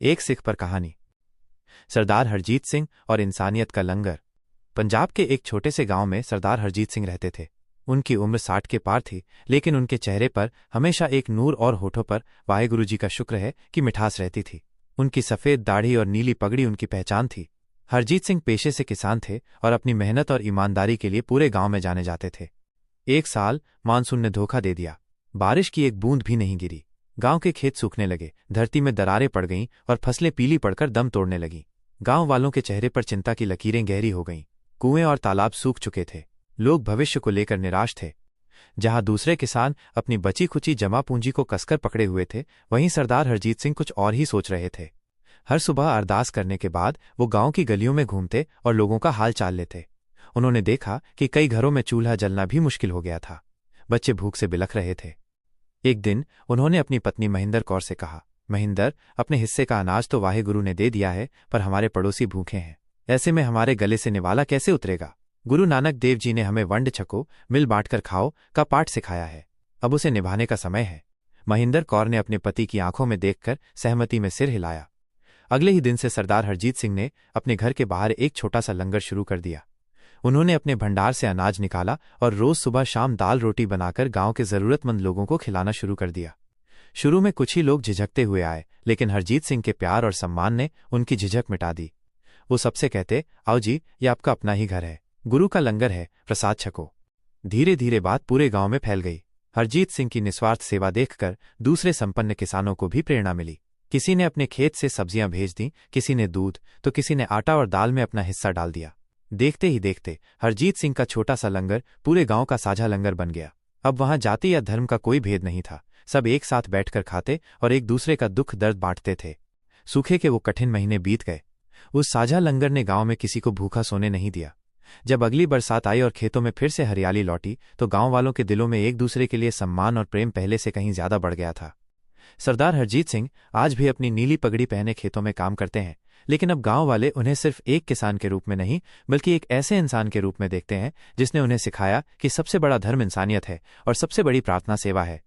एक सिख पर कहानी। सरदार हरजीत सिंह और इंसानियत का लंगर। पंजाब के एक छोटे से गांव में सरदार हरजीत सिंह रहते थे। उनकी उम्र 60 के पार थी, लेकिन उनके चेहरे पर हमेशा एक नूर और होठों पर वाहेगुरु जी का शुक्र है कि मिठास रहती थी। उनकी सफ़ेद दाढ़ी और नीली पगड़ी उनकी पहचान थी। हरजीत सिंह पेशे से किसान थे और अपनी मेहनत और ईमानदारी के लिए पूरे गांव में जाने जाते थे। एक साल मानसून ने धोखा दे दिया। बारिश की एक बूंद भी नहीं गिरी। गांव के खेत सूखने लगे, धरती में दरारें पड़ गईं और फसलें पीली पड़कर दम तोड़ने लगीं। गांव वालों के चेहरे पर चिंता की लकीरें गहरी हो गईं। कुएं और तालाब सूख चुके थे। लोग भविष्य को लेकर निराश थे। जहां दूसरे किसान अपनी बची खुची जमा पूंजी को कसकर पकड़े हुए थे, वहीं सरदार हरजीत सिंह कुछ और ही सोच रहे थे। हर सुबह अरदास करने के बाद वो गांव की गलियों में घूमते और लोगों का हाल चाल लेते। उन्होंने देखा कि कई घरों में चूल्हा जलना भी मुश्किल हो गया था। बच्चे भूख से बिलख रहे थे। एक दिन उन्होंने अपनी पत्नी महिंदर कौर से कहा, महिंदर, अपने हिस्से का अनाज तो वाहेगुरु ने दे दिया है, पर हमारे पड़ोसी भूखे हैं। ऐसे में हमारे गले से निवाला कैसे उतरेगा? गुरु नानक देव जी ने हमें वंड छको, मिल बांटकर खाओ का पाठ सिखाया है। अब उसे निभाने का समय है। महिंदर कौर ने अपने पति की आंखों में देखकर सहमति में सिर हिलाया। अगले ही दिन से सरदार हरजीत सिंह ने अपने घर के बाहर एक छोटा सा लंगर शुरू कर दिया। उन्होंने अपने भंडार से अनाज निकाला और रोज सुबह शाम दाल रोटी बनाकर गांव के जरूरतमंद लोगों को खिलाना शुरू कर दिया। शुरू में कुछ ही लोग झिझकते हुए आए, लेकिन हरजीत सिंह के प्यार और सम्मान ने उनकी झिझक मिटा दी। वो सबसे कहते, आओ जी, ये आपका अपना ही घर है, गुरु का लंगर है, प्रसाद छको। धीरे धीरे बात पूरे गांव में फैल गई। हरजीत सिंह की निस्वार्थ सेवा देखकर दूसरे संपन्न किसानों को भी प्रेरणा मिली। किसी ने अपने खेत से सब्जियां भेज दी, किसी ने दूध, तो किसी ने आटा और दाल में अपना हिस्सा डाल दिया। देखते ही देखते हरजीत सिंह का छोटा सा लंगर पूरे गांव का साझा लंगर बन गया। अब वहां जाति या धर्म का कोई भेद नहीं था। सब एक साथ बैठकर खाते और एक दूसरे का दुख दर्द बांटते थे। सूखे के वो कठिन महीने बीत गए। उस साझा लंगर ने गांव में किसी को भूखा सोने नहीं दिया। जब अगली बरसात आई और खेतों में फिर से हरियाली लौटी, तो गांव वालों के दिलों में एक दूसरे के लिए सम्मान और प्रेम पहले से कहीं ज्यादा बढ़ गया था। सरदार हरजीत सिंह आज भी अपनी नीली पगड़ी पहने खेतों में काम करते हैं, लेकिन अब गांव वाले उन्हें सिर्फ एक किसान के रूप में नहीं, बल्कि एक ऐसे इंसान के रूप में देखते हैं जिसने उन्हें सिखाया कि सबसे बड़ा धर्म इंसानियत है और सबसे बड़ी प्रार्थना सेवा है।